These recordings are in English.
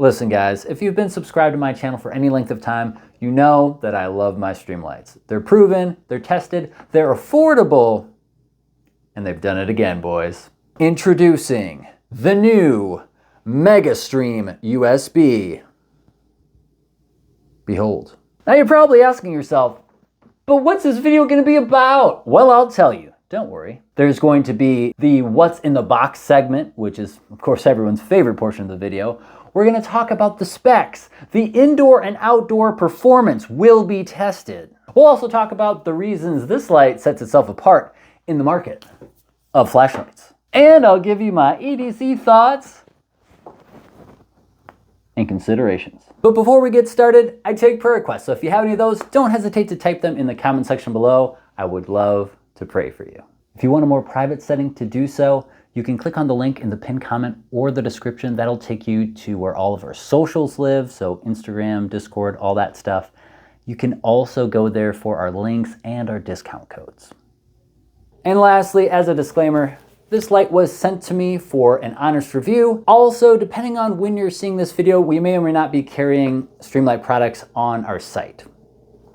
Listen guys, if you've been subscribed to my channel for any length of time, you know that I love my Streamlights. They're proven, they're tested, they're affordable, and they've done it again, boys. Introducing the new MegaStream USB. Behold. Now you're probably asking yourself, but what's this video gonna be about? Well, I'll tell you, don't worry. There's going to be the what's in the box segment, which is of course everyone's favorite portion of the video. We're gonna talk about the specs. The indoor and outdoor performance will be tested. We'll also talk about the reasons this light sets itself apart in the market of flashlights. And I'll give you my EDC thoughts and considerations. But before we get started, I take prayer requests. So if you have any of those, don't hesitate to type them in the comment section below. I would love to pray for you. If you want a more private setting to do so, you can click on the link in the pinned comment or the description. That'll take you to where all of our socials live. So Instagram, Discord, all that stuff. You can also go there for our links and our discount codes. And lastly, as a disclaimer, this light was sent to me for an honest review. Also, depending on when you're seeing this video, we may or may not be carrying Streamlight products on our site.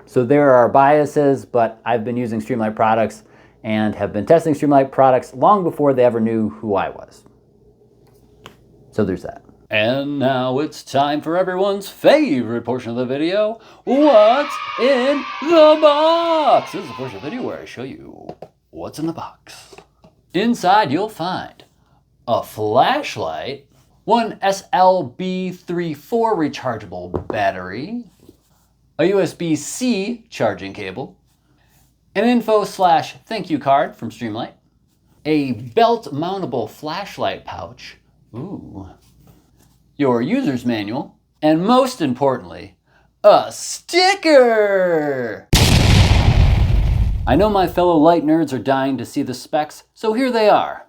So there are biases, but I've been using Streamlight products and have been testing Streamlight products long before they ever knew who I was. So there's that. And now it's time for everyone's favorite portion of the video, what's in the box? This is the portion of the video where I show you what's in the box. Inside you'll find a flashlight, one SLB34 rechargeable battery, a USB-C charging cable, an info/thank you card from Streamlight, a belt mountable flashlight pouch, ooh, your user's manual, and most importantly, a sticker! I know my fellow light nerds are dying to see the specs, so here they are.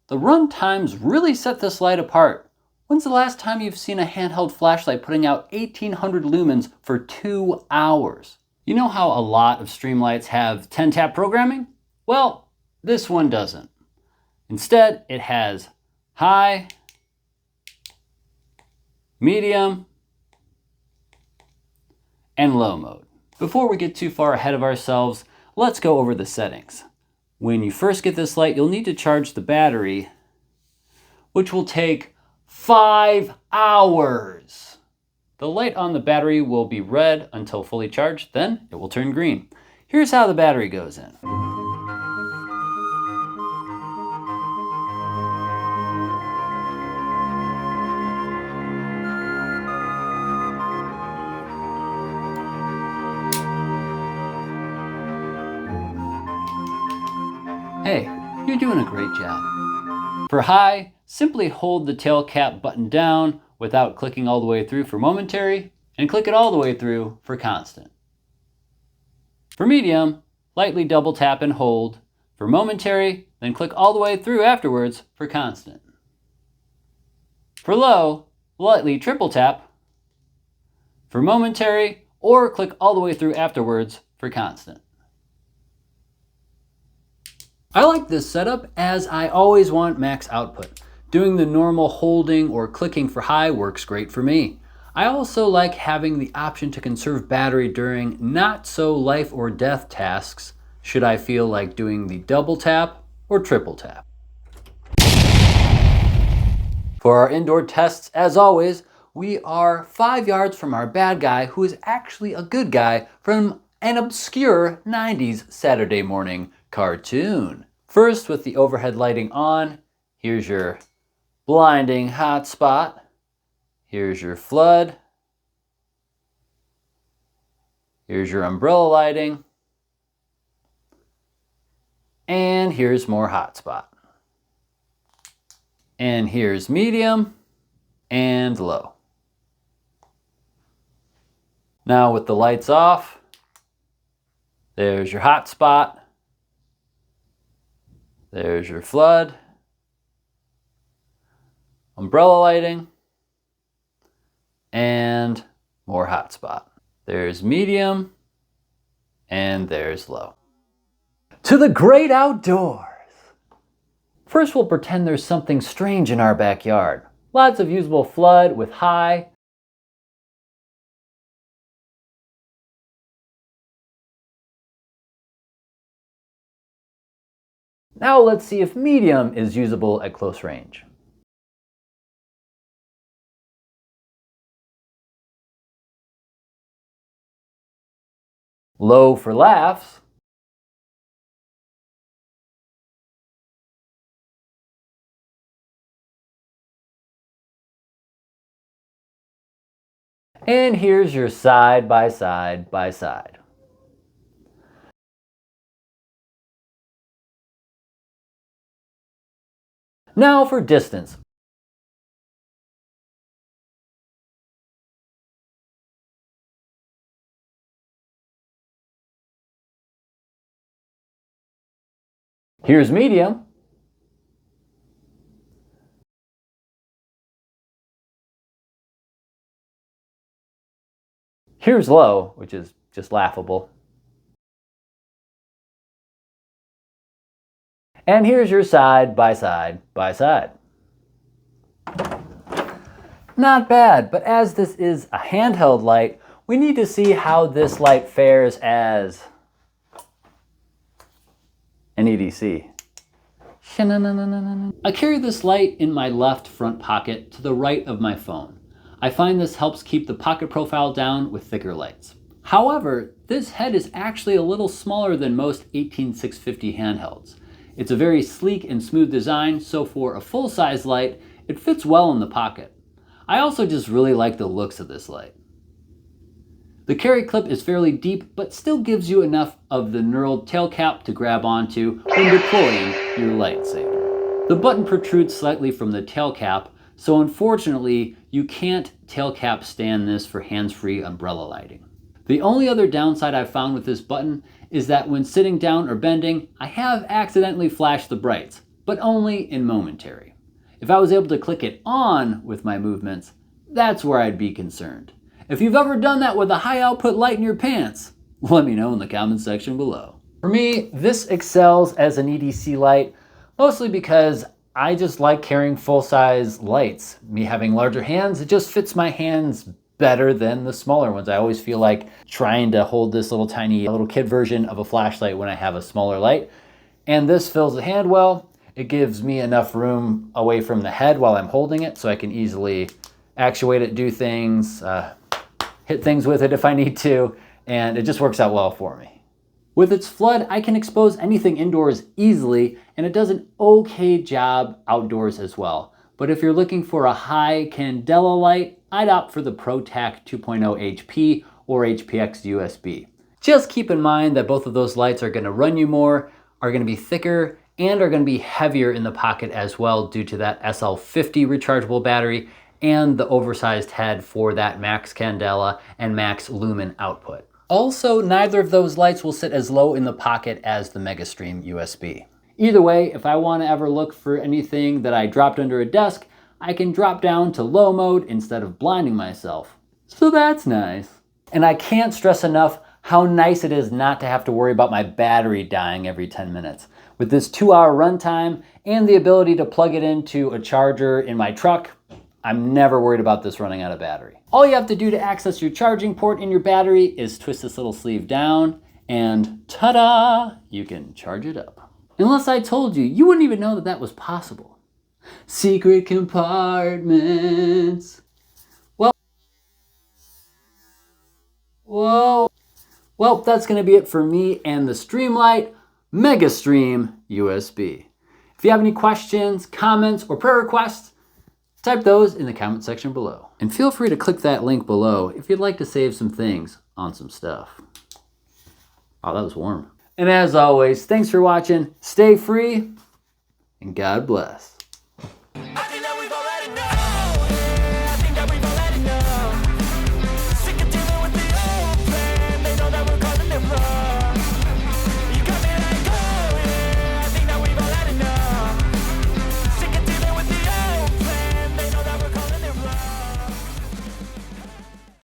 The run times really set this light apart. When's the last time you've seen a handheld flashlight putting out 1800 lumens for 2 hours? You know how a lot of Streamlights have 10-tap programming? Well, this one doesn't. Instead, it has high, medium, and low mode. Before we get too far ahead of ourselves, let's go over the settings. When you first get this light, you'll need to charge the battery, which will take 5 hours. The light on the battery will be red until fully charged, then it will turn green. Here's how the battery goes in. Hey, you're doing a great job. For high, simply hold the tail cap button down without clicking all the way through for momentary, and click it all the way through for constant. For medium, lightly double tap and hold for momentary, then click all the way through afterwards for constant. For low, lightly triple tap for momentary, or click all the way through afterwards for constant. I like this setup as I always want max output. Doing the normal holding or clicking for high works great for me. I also like having the option to conserve battery during not so life or death tasks should I feel like doing the double tap or triple tap. For our indoor tests, as always, we are 5 yards from our bad guy who is actually a good guy from an obscure 90s Saturday morning cartoon. First, with the overhead lighting on, here's your blinding hotspot. Here's your flood. Here's your umbrella lighting. And here's more hotspot. And here's medium and low. Now with the lights off, there's your hotspot. There's your flood. Umbrella lighting. And more hotspot. There's medium, and there's low. To the great outdoors! First we'll pretend there's something strange in our backyard. Lots of usable flood with high. Now let's see if medium is usable at close range. Low for laughs. And here's your side by side by side. Now for distance. Here's medium. Here's low, which is just laughable. And here's your side by side by side. Not bad, but as this is a handheld light, we need to see how this light fares as an EDC. I carry this light in my left front pocket to the right of my phone. I find this helps keep the pocket profile down with thicker lights. However, this head is actually a little smaller than most 18650 handhelds. It's a very sleek and smooth design, so for a full-size light, it fits well in the pocket. I also just really like the looks of this light. The carry clip is fairly deep, but still gives you enough of the knurled tail cap to grab onto when deploying your lightsaber. The button protrudes slightly from the tail cap, so unfortunately, you can't tail cap stand this for hands-free umbrella lighting. The only other downside I've found with this button is that when sitting down or bending, I have accidentally flashed the brights, but only in momentary. If I was able to click it on with my movements, that's where I'd be concerned. If you've ever done that with a high output light in your pants, let me know in the comments section below. For me, this excels as an EDC light, mostly because I just like carrying full-size lights. Me having larger hands, it just fits my hands better than the smaller ones. I always feel like trying to hold this little tiny little kid version of a flashlight when I have a smaller light. And this fills the hand well. It gives me enough room away from the head while I'm holding it so I can easily actuate it, do things, hit things with it if I need to, and it just works out well for me. With its flood, I can expose anything indoors easily, and it does an okay job outdoors as well. But if you're looking for a high candela light, I'd opt for the ProTac 2.0 HP or HPX USB. Just keep in mind that both of those lights are going to run you more, are going to be thicker, and are going to be heavier in the pocket as well due to that SL50 rechargeable battery and the oversized head for that max candela and max lumen output. Also, neither of those lights will sit as low in the pocket as the MegaStream USB. Either way, if I want to ever look for anything that I dropped under a desk, I can drop down to low mode instead of blinding myself. So that's nice. And I can't stress enough how nice it is not to have to worry about my battery dying every 10 minutes. With this 2-hour runtime and the ability to plug it into a charger in my truck, I'm never worried about this running out of battery. All you have to do to access your charging port in your battery is twist this little sleeve down and ta-da, you can charge it up. Unless I told you, you wouldn't even know that that was possible. Secret compartments. Well, that's gonna be it for me and the Streamlight MegaStream USB. If you have any questions, comments, or prayer requests, type those in the comment section below. And feel free to click that link below if you'd like to save some things on some stuff. Oh, that was warm. And as always, thanks for watching, stay free, and God bless.